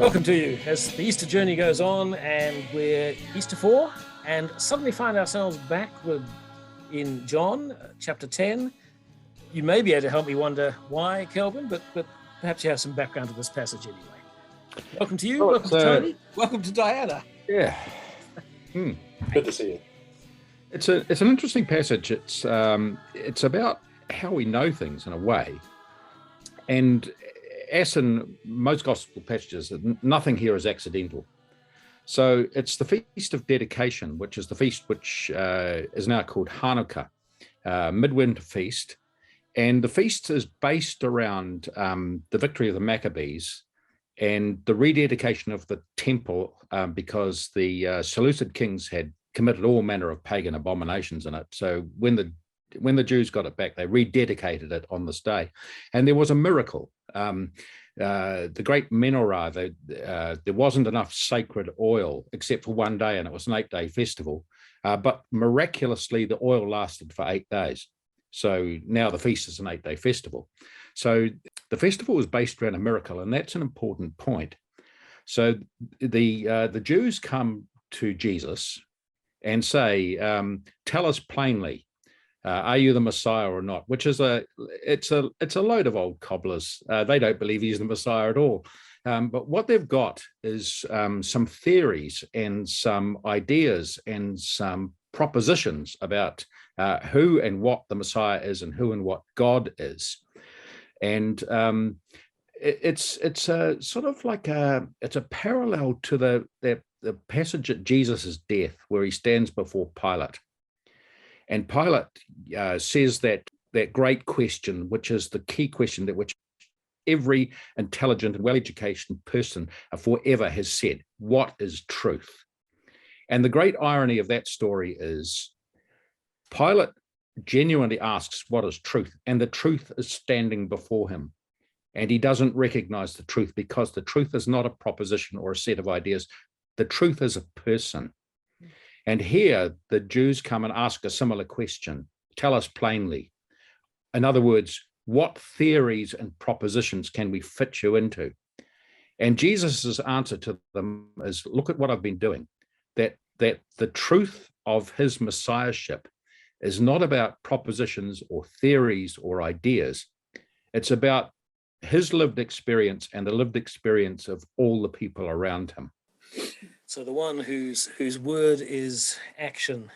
Welcome to you as the Easter journey goes on, and we're Easter 4 and suddenly find ourselves backward in John chapter 10. You may be able to help me wonder why, Kelvin, but perhaps you have some background to this passage anyway. Welcome to you, welcome to Tony, welcome to Diana. Yeah. Good to see you. It's an interesting passage. It's about how we know things in a way. And as in most gospel passages, nothing here is accidental. So it's the Feast of Dedication, which is the feast which is now called Hannukah, midwinter feast. And the feast is based around the victory of the Maccabees and the rededication of the temple because the Seleucid kings had committed all manner of pagan abominations in it. So when the Jews got it back, they rededicated it on this day. And there was a miracle. The great menorah, there wasn't enough sacred oil except for one day, and it was an 8-day festival. But miraculously, the oil lasted for 8 days. So now the feast is an 8-day festival. So the festival was based around a miracle, and that's an important point. So the Jews come to Jesus and say, tell us plainly, are you the Messiah or not? Which is it's a load of old cobblers. They don't believe he's the Messiah at all. But what they've got is some theories and some ideas and some propositions about who and what the Messiah is and who and what God is. And it's a sort of like it's a parallel to the passage at Jesus' death where he stands before Pilate. And Pilate says that great question, which is the key question that which every intelligent and well-educated person forever has said, what is truth? And the great irony of that story is Pilate genuinely asks what is truth, and the truth is standing before him. And he doesn't recognize the truth because the truth is not a proposition or a set of ideas. The truth is a person. And here the Jews come and ask a similar question. Tell us plainly. In other words, what theories and propositions can we fit you into? And Jesus's answer to them is, look at what I've been doing. That the truth of his messiahship is not about propositions or theories or ideas. It's about his lived experience and the lived experience of all the people around him. So the one whose word is action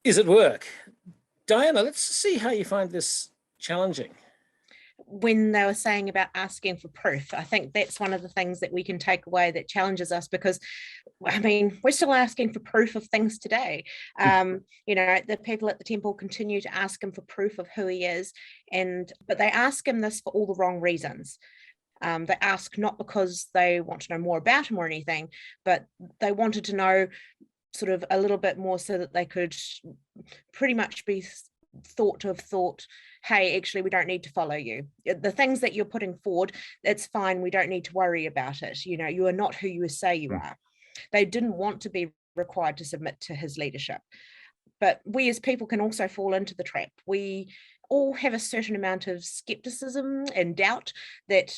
is at work. Diana, let's see how you find this challenging. When they were saying about asking for proof, I think that's one of the things that we can take away that challenges us, because, I mean, we're still asking for proof of things today. The people at the temple continue to ask him for proof of who he is, but they ask him this for all the wrong reasons. They ask not because they want to know more about him or anything, but they wanted to know sort of a little bit more so that they could pretty much be thought, hey, actually, we don't need to follow you. The things that you're putting forward, it's fine. We don't need to worry about it. You are not who you say you are. They didn't want to be required to submit to his leadership. But we as people can also fall into the trap. We all have a certain amount of skepticism and doubt that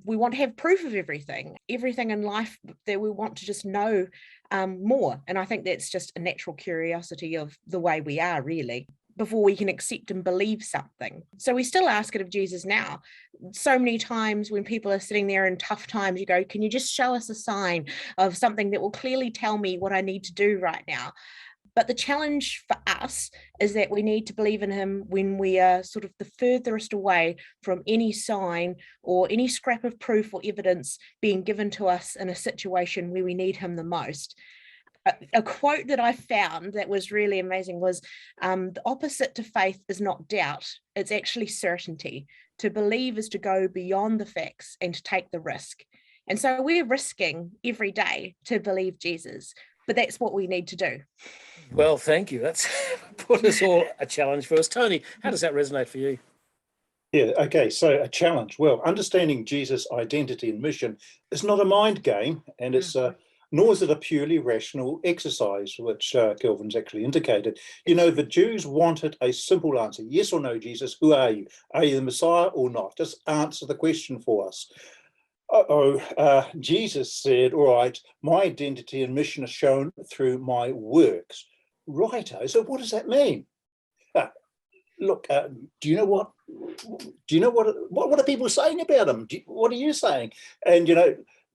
we want to have proof of everything in life, that we want to just know more. And I think that's just a natural curiosity of the way we are, really, before we can accept and believe something. So we still ask it of Jesus now. So many times when people are sitting there in tough times, you go, can you just show us a sign of something that will clearly tell me what I need to do right now? But the challenge for us is that we need to believe in him when we are sort of the furthest away from any sign or any scrap of proof or evidence being given to us in a situation where we need him the most. A quote that I found that was really amazing was, the opposite to faith is not doubt, it's actually certainty. To believe is to go beyond the facts and to take the risk. And so we're risking every day to believe Jesus, but that's what we need to do. Well, thank you. That's put us all a challenge for us. Tony, how does that resonate for you? Yeah, okay, so a challenge. Well, understanding Jesus' identity and mission is not a mind game, and it's nor is it a purely rational exercise, which Kelvin's actually indicated. The Jews wanted a simple answer. Yes or no, Jesus, who are you? Are you the Messiah or not? Just answer the question for us. Jesus said, all right, my identity and mission are shown through my works. Righto. So what does that mean? Look, do you know what? Do you know what are people saying about him? What are you saying? And,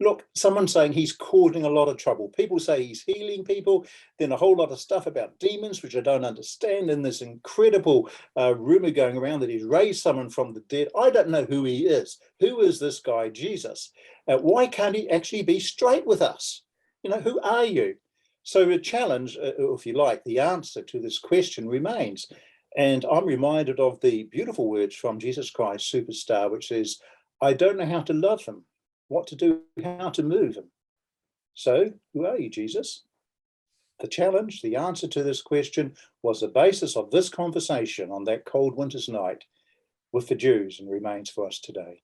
look, someone's saying he's causing a lot of trouble. People say he's healing people. Then a whole lot of stuff about demons, which I don't understand. And this incredible rumor going around that he's raised someone from the dead. I don't know who he is. Who is this guy, Jesus? Why can't he actually be straight with us? Who are you? So the challenge, if you like, the answer to this question remains. And I'm reminded of the beautiful words from Jesus Christ Superstar, which says, I don't know how to love him, what to do, how to move him. So who are you, Jesus? The challenge, the answer to this question was the basis of this conversation on that cold winter's night with the Jews and remains for us today.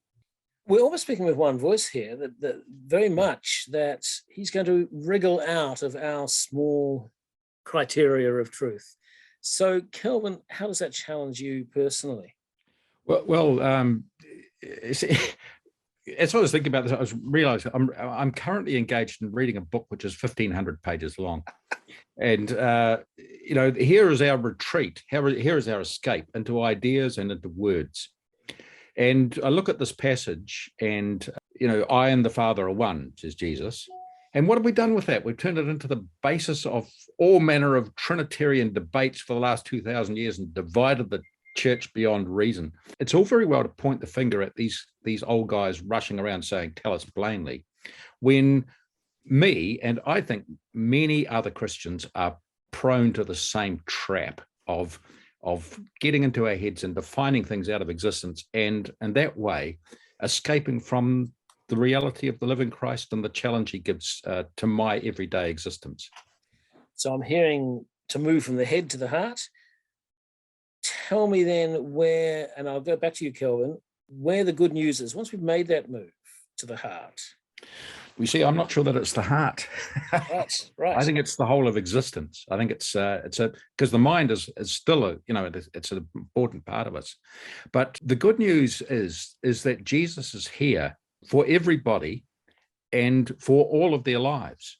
We're almost speaking with one voice here, that very much that he's going to wriggle out of our small criteria of truth. So, Kelvin, how does that challenge you personally? Well, as I was thinking about this, I was realizing I'm currently engaged in reading a book which is 1,500 pages long, and here is our retreat. Here is our escape into ideas and into words. And I look at this passage, and I and the Father are one, says Jesus. And what have we done with that? We've turned it into the basis of all manner of Trinitarian debates for the last 2,000 years and divided the church beyond reason. It's all very well to point the finger at these old guys rushing around saying, tell us plainly, when me, and I think many other Christians, are prone to the same trap of getting into our heads and defining things out of existence, and that way escaping from the reality of the living Christ and the challenge he gives to my everyday existence. So I'm hearing to move from the head to the heart. Tell me then where, and I'll go back to you, Kelvin, where the good news is once we've made that move to the heart. We see, I'm not sure that it's the heart. Right. I think it's the whole of existence. I think it's because the mind is still it's an important part of us. But the good news is that Jesus is here for everybody and for all of their lives.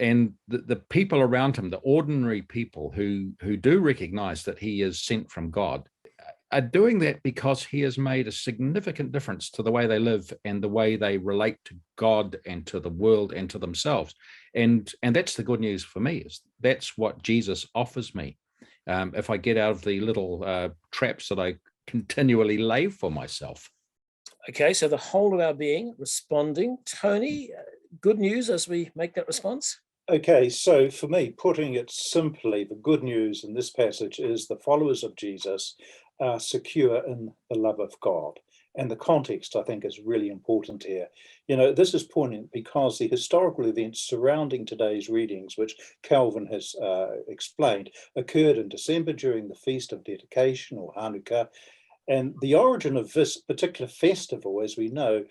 And the people around him, the ordinary people who do recognize that he is sent from God, are doing that because he has made a significant difference to the way they live and the way they relate to God and to the world and to themselves. And that's the good news for me, is that's what Jesus offers me. If I get out of the little traps that I continually lay for myself. Okay, so the whole of our being responding. Tony, good news as we make that response? Okay, so for me, putting it simply, the good news in this passage is the followers of Jesus are secure in the love of God. And the context, I think, is really important here. This is poignant because the historical events surrounding today's readings, which Kelvin has explained, occurred in December during the Feast of Dedication, or Hannukah. And the origin of this particular festival, as we know,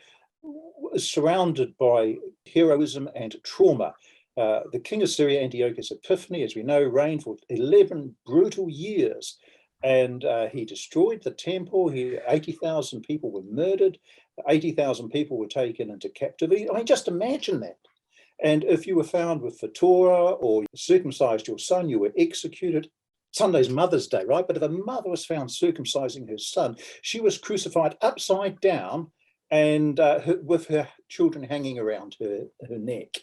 is surrounded by heroism and trauma. The king of Syria, Antiochus Epiphanes, as we know, reigned for 11 brutal years. And he destroyed the temple. 80,000 people were murdered. 80,000 people were taken into captivity. I mean, just imagine that. And if you were found with the Torah or circumcised your son, you were executed. Sunday's Mother's Day, right? But if a mother was found circumcising her son, she was crucified upside down and with her children hanging around her neck.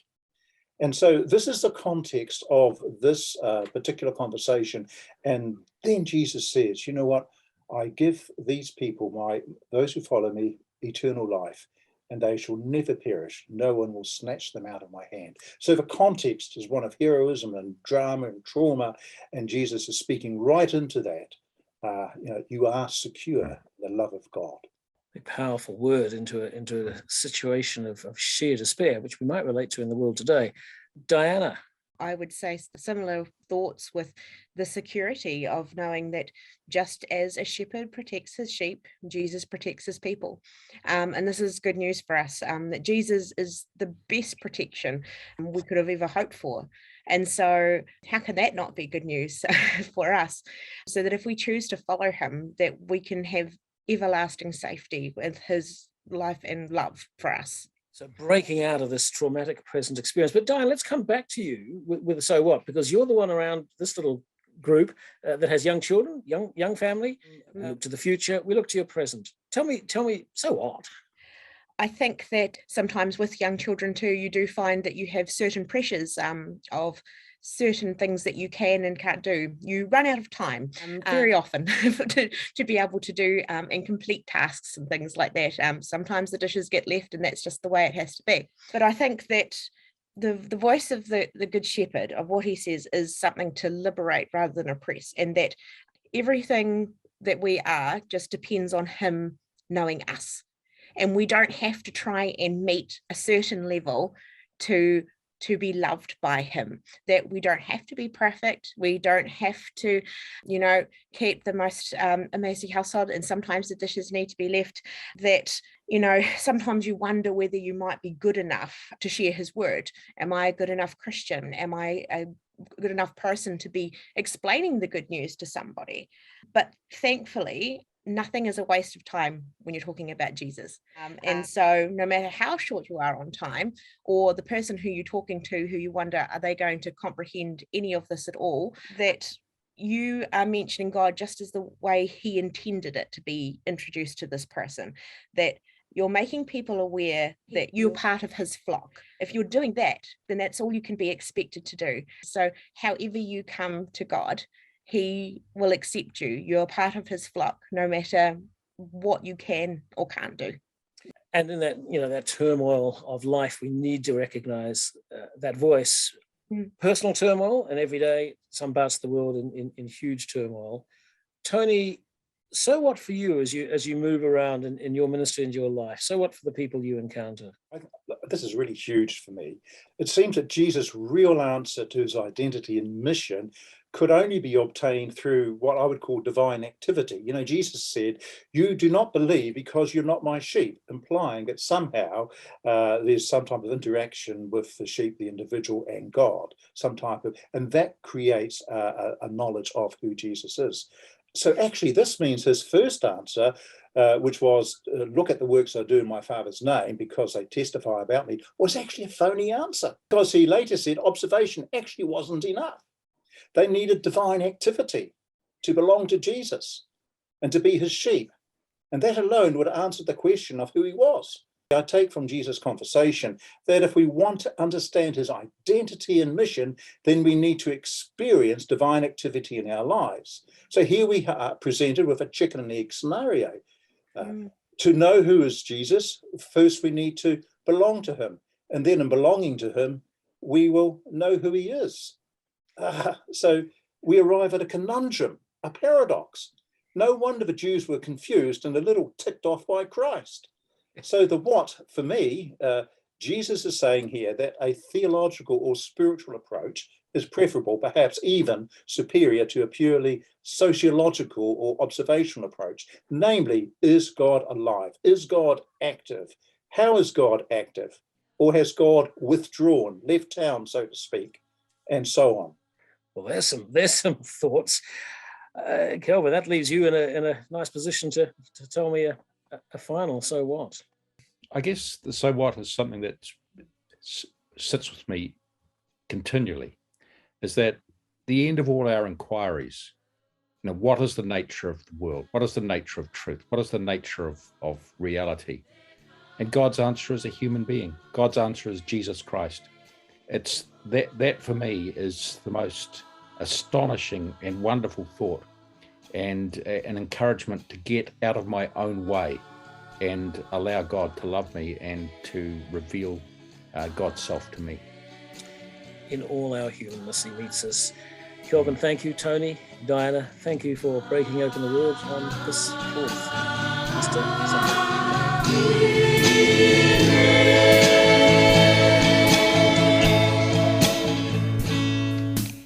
And so this is the context of this particular conversation. And then Jesus says, you know what? I give these people, those who follow me, eternal life, and they shall never perish. No one will snatch them out of my hand. So the context is one of heroism and drama and trauma, and Jesus is speaking right into that. You are secure in the love of God. A powerful word into a situation of sheer despair, which we might relate to in the world today. Diana. I would say similar thoughts with the security of knowing that just as a shepherd protects his sheep, Jesus protects his people. And this is good news for us, that Jesus is the best protection we could have ever hoped for. And so how can that not be good news for us? So that if we choose to follow him, that we can have everlasting safety with his life and love for us. So breaking out of this traumatic present experience. But Diane, let's come back to you with so what, because you're the one around this little group that has young children, young family. Look to the future. We look to your present. Tell me, so what? I think that sometimes with young children too, you do find that you have certain pressures of certain things that you can and can't do. You run out of time very often to be able to do and complete tasks and things like that. Sometimes the dishes get left and that's just the way it has to be. But I think that the voice of the Good Shepherd, of what he says, is something to liberate rather than oppress, and that everything that we are just depends on him knowing us. And we don't have to try and meet a certain level to be loved by him, that we don't have to be perfect. We don't have to, keep the most amazing household. And sometimes the dishes need to be left, that, sometimes you wonder whether you might be good enough to share his word. Am I a good enough Christian? Am I a good enough person to be explaining the good news to somebody? But thankfully, nothing is a waste of time when you're talking about Jesus. And so no matter how short you are on time, or the person who you're talking to, who you wonder, are they going to comprehend any of this at all, that you are mentioning God just as the way he intended it to be introduced to this person, that you're making people aware that you're part of his flock. If you're doing that, then that's all you can be expected to do. So however you come to God, he will accept you. You're part of his flock, no matter what you can or can't do. And in that, that turmoil of life, we need to recognize that voice. Personal turmoil, and every day, some parts of the world in huge turmoil. Tony, so what for you as you move around in your ministry and your life? So what for the people you encounter? This is really huge for me. It seems that Jesus' real answer to his identity and mission could only be obtained through what I would call divine activity. Jesus said, "You do not believe because you're not my sheep," implying that somehow there's some type of interaction with the sheep, the individual, and God, and that creates a knowledge of who Jesus is. So actually, this means his first answer, which was, look at the works I do in my Father's name because they testify about me, was actually a phony answer, because he later said observation actually wasn't enough. They needed divine activity to belong to Jesus and to be his sheep. And that alone would answer the question of who he was. I take from Jesus' conversation that if we want to understand his identity and mission, then we need to experience divine activity in our lives. So here we are presented with a chicken and egg scenario. To know who is Jesus, first we need to belong to him. And then in belonging to him, we will know who he is. So we arrive at a conundrum, a paradox. No wonder the Jews were confused and a little ticked off by Christ. So the what, for me, Jesus is saying here that a theological or spiritual approach is preferable, perhaps even superior to a purely sociological or observational approach. Namely, is God alive? Is God active? How is God active? Or has God withdrawn, left town, so to speak, and so on? Well, there's some thoughts, Kelvin. That leaves you in a nice position to tell me a final so what. I guess the so what is something that sits with me continually. Is that the end of all our inquiries? What is the nature of the world? What is the nature of truth? What is the nature of reality? And God's answer is a human being. God's answer is Jesus Christ. It's that for me is the most astonishing and wonderful thought, and an encouragement to get out of my own way and allow God to love me and to reveal God's self to me. In all our humanness, he meets us. Kelvin, thank you. Tony, Diana, thank you for breaking open the word on this 4th Easter Sunday.